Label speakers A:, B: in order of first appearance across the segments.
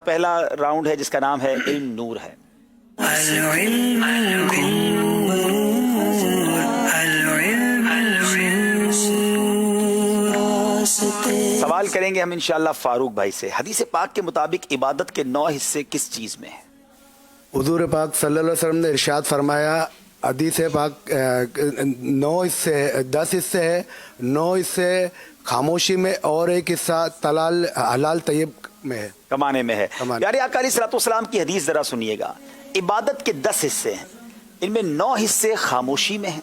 A: پہلا راؤنڈ ہے جس کا نام ہے علم نور ہے۔ سوال کریں گے ہم انشاءاللہ فاروق بھائی سے۔ حدیث پاک کے مطابق عبادت کے 9 حصے کس چیز میں ہیں؟
B: حضور پاک صلی اللہ علیہ وسلم نے ارشاد فرمایا، حدیث پاک 9 حصے 10 حصے ہے، 9 حصے خاموشی میں اور ایک حصہ حلال طیب میں ہے،
A: کمانے میں ہے۔ پیارے آقا علیہ الصلوۃ والسلام کی حدیث ذرا سنیے گا۔ عبادت کے 10 حصے ہیں، ان میں 9 حصے خاموشی میں ہیں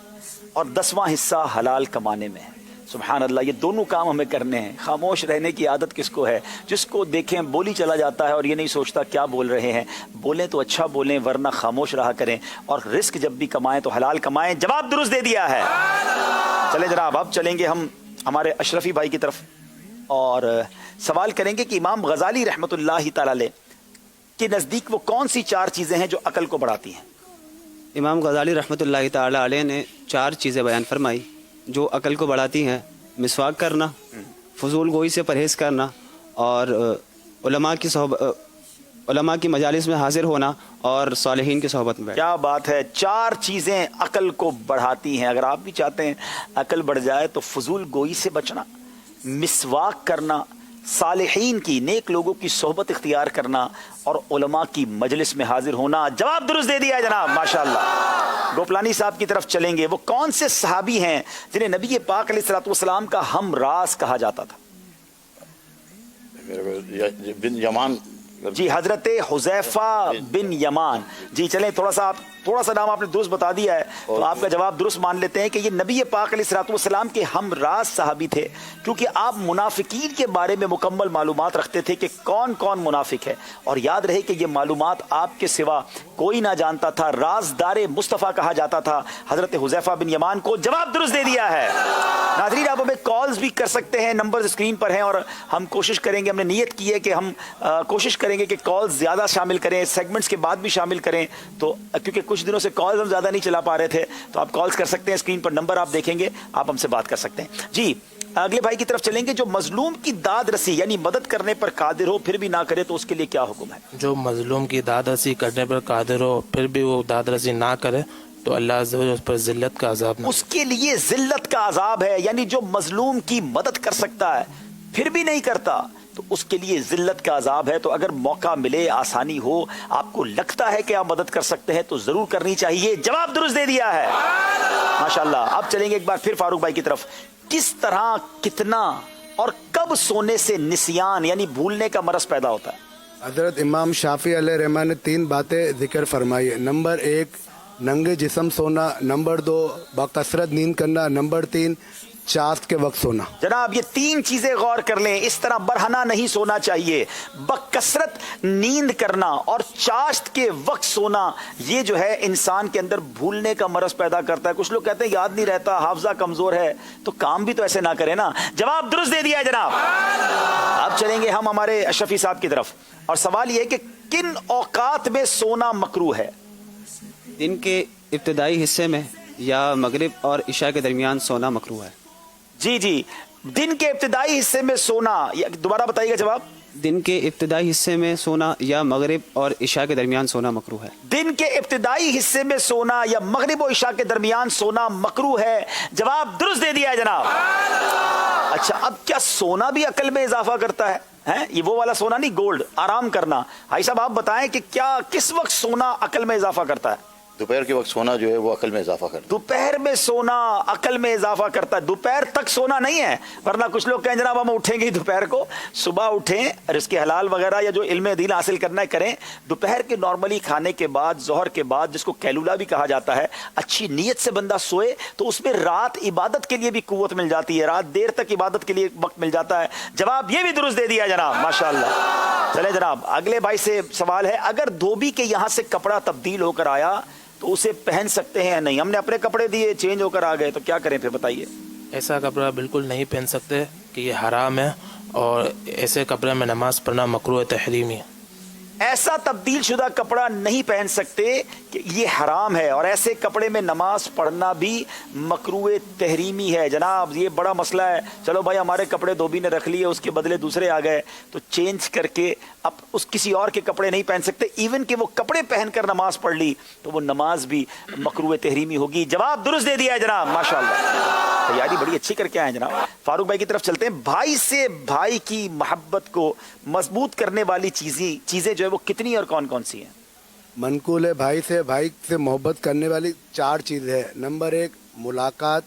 A: اور 10واں حصہ حلال کمانے میں ہے۔ سبحان اللہ، یہ دونوں کام ہمیں کرنے ہیں۔ خاموش رہنے کی عادت کس کو ہے؟ جس کو دیکھیں بولی چلا جاتا ہے اور یہ نہیں سوچتا کیا بول رہے ہیں۔ بولیں تو اچھا بولیں ورنہ خاموش رہا کریں، اور رزق جب بھی کمائیں تو حلال کمائیں۔ جواب درست دے دیا ہے۔ چلیں جناب، اب چلیں گے ہم ہمارے اشرفی بھائی کی طرف اور سوال کریں گے کہ امام غزالی رحمۃ اللہ تعالی علیہ کے نزدیک وہ کون سی 4 چیزیں ہیں جو عقل کو بڑھاتی ہیں؟
C: امام غزالی رحمۃ اللہ تعالی علیہ نے 4 چیزیں بیان فرمائی جو عقل کو بڑھاتی ہیں: مسواک کرنا، فضول گوئی سے پرہیز کرنا، اور علماء کی مجالس میں حاضر ہونا، اور صالحین کی صحبت میں۔
A: کیا بات ہے! 4 چیزیں عقل کو بڑھاتی ہیں۔ اگر آپ بھی چاہتے ہیں عقل بڑھ جائے تو فضول گوئی سے بچنا، مسواک کرنا، صالحین کی نیک لوگوں کی صحبت اختیار کرنا، اور علماء کی مجلس میں حاضر ہونا۔ جواب درست دے دیا ہے جناب، ماشاءاللہ۔ گوپلانی صاحب کی طرف چلیں گے۔ وہ کون سے صحابی ہیں جنہیں نبی پاک علیہ الصلوۃ والسلام کا ہم راز کہا جاتا تھا؟
D: بن یمان۔
A: جی، حضرت حذیفہ بن یمان۔ جی چلیں، تھوڑا سا نام آپ نے درست بتا دیا ہے تو آپ کا جواب درست مان لیتے ہیں کہ یہ نبی پاک علیہ الصلوۃ والسلام کے ہم راز صحابی تھے، کیونکہ آپ منافقین کے بارے میں مکمل معلومات رکھتے تھے کہ کون کون منافق ہے، اور یاد رہے کہ یہ معلومات آپ کے سوا کوئی نہ جانتا تھا۔ رازدار مصطفیٰ کہا جاتا تھا حضرت حذیفہ بن یمان کو۔ جواب درست دے دیا ہے۔ ناظرین، آپ ہمیں کالز بھی کر سکتے ہیں، نمبر اسکرین پر ہیں، اور ہم کوشش کریں گے، ہم نے نیت کی ہے کہ ہم کوشش کریں گے کہ کالز زیادہ شامل کریں، سیگمنٹس کے بعد بھی شامل کریں، تو کیونکہ کچھ دنوں سے کالز ہم زیادہ نہیں چلا پا رہے تھے، تو آپ کالز کر سکتے ہیں، اسکرین پر نمبر آپ دیکھیں گے، آپ ہم سے بات کر سکتے ہیں۔ جی اگلے بھائی کی طرف چلیں گے۔ جو مظلوم کی داد رسی یعنی مدد کرنے پر قادر ہو پھر بھی نہ کرے تو اس کے لیے کیا حکم ہے؟
E: جو مظلوم کی داد رسی کرنے پر قادر ہو پھر بھی وہ داد رسی نہ کرے تو اللہ عز و جل اس پر ذلت کا عذاب نہ،
A: اس کے لیے ذلت کا عذاب ہے۔ یعنی جو مظلوم کی مدد کر سکتا ہے پھر بھی نہیں کرتا تو اس کے لیے ذلت کا عذاب ہے۔ تو اگر موقع ملے، آسانی ہو، آپ کو لگتا ہے کہ آپ مدد کر سکتے ہیں تو ضرور کرنی چاہیے۔ جواب درست دے دیا ہے، ماشاءاللہ۔ اب چلیں گے ایک بار پھر فاروق بھائی کی طرف۔ کس طرح، کتنا اور کب سونے سے نسیان یعنی بھولنے کا مرض پیدا ہوتا ہے؟
B: حضرت امام شافعی علیہ رحمٰن نے 3 باتیں ذکر فرمائی ہے۔ نمبر 1 ننگے جسم سونا، نمبر 2 بکثرت نیند کرنا، نمبر 3 چاشت کے وقت سونا۔
A: جناب یہ 3 چیزیں غور کر لیں، اس طرح برہنہ نہیں سونا چاہیے۔ بکثرت نیند کرنا اور چاشت کے وقت سونا، یہ جو ہے انسان کے اندر بھولنے کا مرض پیدا کرتا ہے۔ کچھ لوگ کہتے ہیں یاد نہیں رہتا، حافظہ کمزور ہے، تو کام بھی تو ایسے نہ کرے نا۔ جواب درست دے دیا ہے جناب۔ اب چلیں گے ہم ہمارے اشرفی صاحب کی طرف، اور سوال یہ ہے کہ کن اوقات میں سونا مکروہ ہے؟
C: دن کے ابتدائی حصے میں یا مغرب اور عشاء کے درمیان سونا مکروہ ہے۔
A: جی دن کے ابتدائی حصے میں سونا، دوبارہ بتائیے گا جواب۔
C: دن کے ابتدائی حصے میں سونا یا مغرب اور عشاء کے درمیان سونا مکروہ ہے۔
A: دن کے ابتدائی حصے میں سونا یا مغرب و عشاء کے درمیان سونا مکروہ ہے۔ جواب درست دے دیا ہے جناب۔ اچھا، اب کیا سونا بھی عقل میں اضافہ کرتا ہے؟ یہ وہ والا سونا نہیں، گولڈ، آرام کرنا۔ بھائی صاحب آپ بتائیں کہ کیا کس وقت سونا عقل میں اضافہ کرتا ہے؟
D: دوپہر کے وقت سونا جو ہے وہ عقل میں اضافہ کرتا ہے۔
A: دوپہر میں سونا عقل میں اضافہ کرتا ہے۔ دوپہر تک سونا نہیں ہے، ورنہ کچھ لوگ کہیں جناب ہم اٹھیں گے دوپہر کو، صبح اٹھیں، رزق حلال وغیرہ یا جو علم دین حاصل کرنا ہے کریں۔ دوپہر کے نارملی کھانے کے بعد، ظہر کے بعد، جس کو کیلولا بھی کہا جاتا ہے، اچھی نیت سے بندہ سوئے تو اس میں رات عبادت کے لیے بھی قوت مل جاتی ہے، رات دیر تک عبادت کے لیے وقت مل جاتا ہے۔ جواب یہ بھی درست دے دیا جناب، ماشاءاللہ۔ چلے جناب اگلے بھائی سے سوال ہے، اگر دھوبی کے یہاں سے کپڑا تبدیل ہو کر آیا تو اسے پہن سکتے ہیں یا نہیں؟ ہم نے اپنے کپڑے دیے، چینج ہو کر آ گئے، تو کیا کریں پھر بتائیے؟
E: ایسا کپڑا بالکل نہیں پہن سکتے کہ یہ حرام ہے، اور ایسے کپڑے میں نماز پڑھنا مکروہ تحریمی ہے۔
A: ऐसा तब्दील शुदा कपड़ा नहीं पहन सकते कि ये हराम है, और ऐसे कपड़े में नमाज पढ़ना भी मकरूए तहरीमी है। जनाब ये बड़ा मसला है। चलो भाई हमारे कपड़े धोबी ने रख लिए, उसके बदले दूसरे आ गए, तो चेंज करके अब उस किसी और के कपड़े नहीं पहन सकते। इवन कि वो कपड़े पहनकर नमाज पढ़ ली तो वो नमाज भी मकरूए तहरीमी होगी। जवाब दुरुस्त दे दिया है जनाब, माशाअल्लाह, तैयारी बड़ी अच्छी करके आए हैं जनाब। फारूक भाई की तरफ चलते हैं। भाई से भाई की मोहब्बत को मजबूत करने वाली चीजें जो है वो कितनी और कौन कौन सी हैं?
B: मनकूल है, भाई से मोहब्बत करने वाली 4 चीज़ है। नंबर 1 मुलाकात,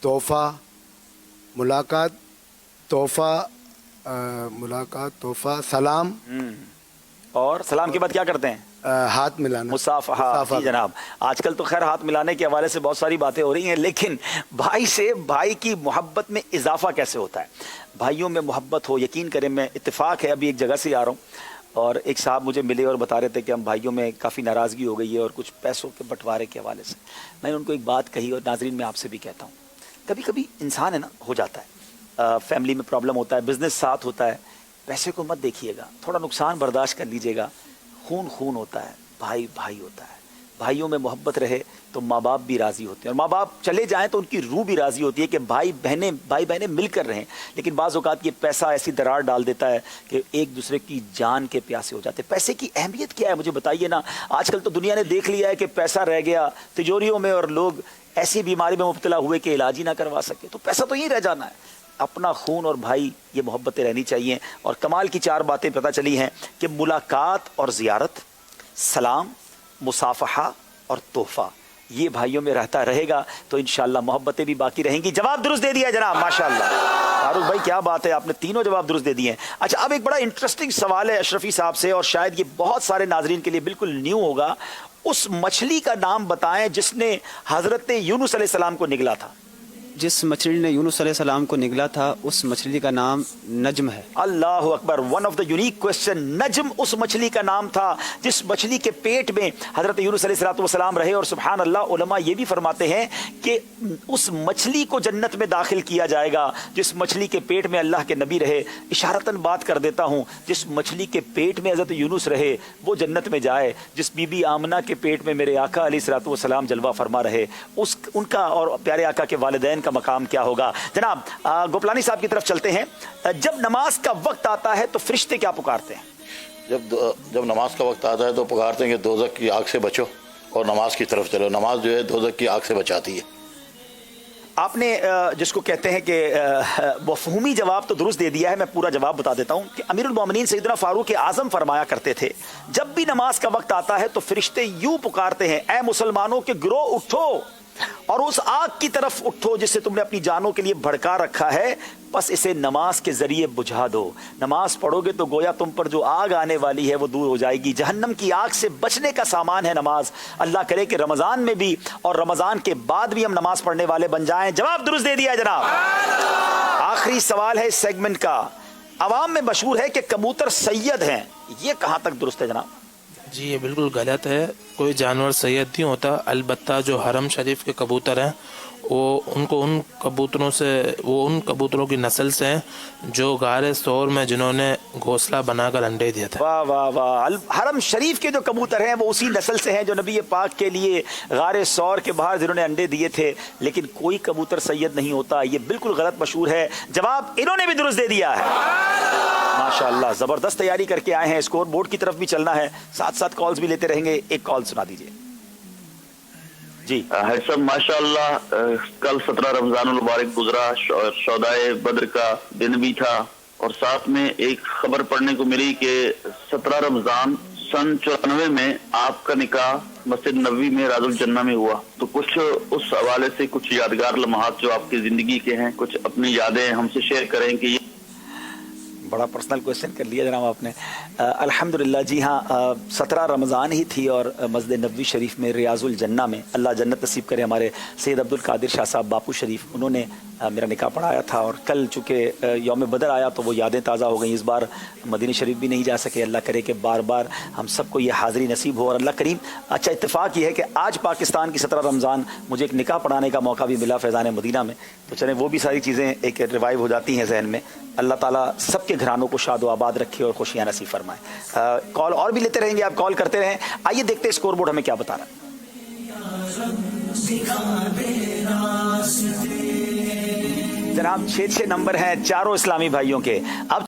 B: तोहफा, सलाम,
A: और सलाम के बाद क्या करते हैं?
B: हाथ मिलाना,
A: मुसाफहा। जी जनाब, आजकल तो खैर हाथ मिलाने के हवाले से बहुत सारी बातें हो रही हैं, लेकिन भाई से भाई की मोहब्बत में इजाफा कैसे होता है? भाइयों में मोहब्बत हो, यकीन करें, मैं इत्तेफाक है अभी एक जगह से आ रहा हूँ और एक साहब मुझे मिले और बता रहे थे कि हम भाइयों में काफ़ी नाराज़गी हो गई है और कुछ पैसों के बंटवारे के हवाले से। मैंने उनको एक बात कही और नाजरीन मैं आपसे भी कहता हूँ, कभी कभी इंसान है ना, हो जाता है, फैमिली में प्रॉब्लम होता है, बिजनेस साथ होता है, पैसे को मत देखिएगा, थोड़ा नुकसान बर्दाश्त कर लीजिएगा। खून होता है, भाई होता है। भाइयों में मोहब्बत रहे तो माँ बाप भी राज़ी होते हैं, और माँ बाप चले जाएं तो उनकी रूह भी राज़ी होती है कि भाई बहनें मिलकर रहें। लेकिन बाज़ औक़ात ये पैसा ऐसी दरार डाल देता है कि एक दूसरे की जान के प्यासे हो जाते हैं। पैसे की अहमियत क्या है मुझे बताइए ना। आजकल तो दुनिया ने देख लिया है कि पैसा रह गया तिजोरियों में और लोग ऐसी बीमारी में मुब्तला हुए कि इलाज ही ना करवा सके, तो पैसा तो यहीं रह जाना है। अपना खून और भाई ये मोहब्बतें रहनी चाहिए। और कमाल की 4 बातें पता चली हैं कि मुलाकात और ज़ियारत, सलाम, मुसाफहा और तोहफा, ये भाइयों में रहता रहेगा तो इंशाअल्लाह मोहब्बतें भी बाकी रहेंगी। जवाब दुरुस्त दे दिया जनाब, माशाअल्लाह। फारूक भाई क्या बात है, आपने तीनों जवाब दुरुस्त दे दिए हैं। अच्छा, अब एक बड़ा इंटरेस्टिंग सवाल है अशरफी साहब से, और शायद ये बहुत सारे नाजरीन के लिए बिल्कुल न्यू होगा। उस मछली का नाम बताएं जिसने हजरत यूनुस अलैहिस्सलाम को निगला था।
C: जिस मछली ने यूनुस अलैहिस्सलाम को निगला था उस मछली का नाम नज्म है।
A: अल्लाह अकबर, one of the unique question. नज्म उस मछली का नाम था जिस मछली के पेट में हजरत यूनुस अलैहिस्सलाम रहे। और सुभान अल्लाह, उलमा ये भी फरमाते हैं कि उस मछली को जन्नत में दाखिल किया जाएगा जिस मछली के पेट में अल्लाह के नबी रहे। इशारतन बात कर देता हूँ, जिस मछली के पेट में हजरत यूनुस रहे वो जन्नत में जाए, जिस बीबी आमना के पेट में मेरे आका अलैहिस्सलाम जलवा फरमा रहे, उनका और प्यारे आका के वालिदैन का मकाम क्या होगा। जनाब गोपलानी साहब की तरफ चलते हैं। जब नमाज का वक्त आता है तो फरिश्ते क्या पुकारते हैं?
D: जब नमाज का वक्त आता है तो पुकारते हैं कि दोज़ख की आग से बचो और नमाज की तरफ चलो। नमाज जो है दोज़ख की आग से बचाती है।
A: आपने जिसको कहते हैं कि मफ़हूमी जवाब तो दुरुस्त दे दिया है। मैं पूरा जवाब बता देता हूँ कि अमीरुल मोमिनीन सैयदना फारूक आज़म फरमाया करते थे, जब भी नमाज का वक्त आता है तो फरिश्ते यूं पुकारते हैं, ऐ मुसलमानों के गिरोह उठो और उस आग की तरफ उठो जिसे तुमने अपनी जानों के लिए भड़का रखा है, बस इसे नमाज के जरिए बुझा दो। नमाज पढ़ोगे तो गोया तुम पर जो आग आने वाली है वो दूर हो जाएगी। जहन्नम की आग से बचने का सामान है नमाज। अल्लाह करे कि रमजान में भी और रमजान के बाद भी हम नमाज पढ़ने वाले बन जाएं। जवाब दुरुस्त दे दिया है जनाब। आखिरी सवाल है इस सेगमेंट का। अवाम में मशहूर है कि कबूतर सैयद हैं, ये कहां तक दुरुस्त है जनाब?
E: जी ये बिल्कुल गलत है। कोई जानवर सैयद नहीं होता। अलबत्ता जो हरम शरीफ के कबूतर हैं वो उन कबूतरों की नस्ल से हैं जो गारे सौर में जिन्होंने घोंसला बनाकर अंडे दिए थे।
A: वाह वाह वाह। हरम शरीफ के जो कबूतर हैं वो उसी नस्ल से हैं जो नबी पाक के लिए गारे सौर के बाहर जिन्होंने अंडे दिए थे। लेकिन कोई कबूतर सैयद नहीं होता, ये बिल्कुल गलत मशहूर है। जवाब इन्होंने भी दुरुस्त दे दिया है। माशाअल्लाह, जबरदस्त तैयारी करके आए हैं। स्कोर बोर्ड की तरफ भी चलना है, साथ साथ कॉल्स भी लेते रहेंगे। एक कॉल सुना दीजिए जी।
F: सब माशाअल्लाह, कल 17 रमजानुल मुबारक गुजरा और शौदाए बद्र का दिन भी था, और साथ में एक खबर पढ़ने को मिली कि 17 रमजान सन 94 में आपका निकाह मस्जिद नबवी में राजुल जन्ना में हुआ। तो कुछ उस हवाले से कुछ यादगार लम्हात जो आपकी जिंदगी के हैं, कुछ अपनी यादें हमसे शेयर करें कि
A: बड़ा पर्सनल क्वेश्चन कर लिया जनाब आपने। अल्हम्दुलिल्लाह, जी हाँ, 17 रमज़ान ही थी और मस्जिद नबवी शरीफ में रियाजुल जन्ना में, अल्लाह जन्नत नसीब करे, हमारे सैयद अब्दुल कादिर शाह साहब बापू शरीफ, उन्होंने मेरा निकाह पढ़ाया था। और कल चूँकि यौम बदर आया तो वो यादें ताज़ा हो गई। इस बार मदीने शरीफ भी नहीं जा सके। अल्लाह करे कि बार बार हम सबको ये हाज़री नसीब हो और अल्लाह करीम। अच्छा, इत्तेफाक ये है कि आज पाकिस्तान की 17 रमज़ान मुझे एक निकाह पढ़ाने का मौका भी मिला फैज़ान मदीना में। तो चलें, वो भी सारी चीज़ें एक रिवाइव हो जाती हैं जहन में। اللہ تعالیٰ سب کے گھرانوں کو شاد و آباد رکھے اور خوشیاں نصیب فرمائے. کال اور بھی لیتے رہیں گے, آپ کال کرتے رہیں. آئیے دیکھتے ہیں اسکور بورڈ ہمیں کیا بتا رہا ہے. جناب 6 نمبر ہیں چاروں اسلامی بھائیوں کے. اب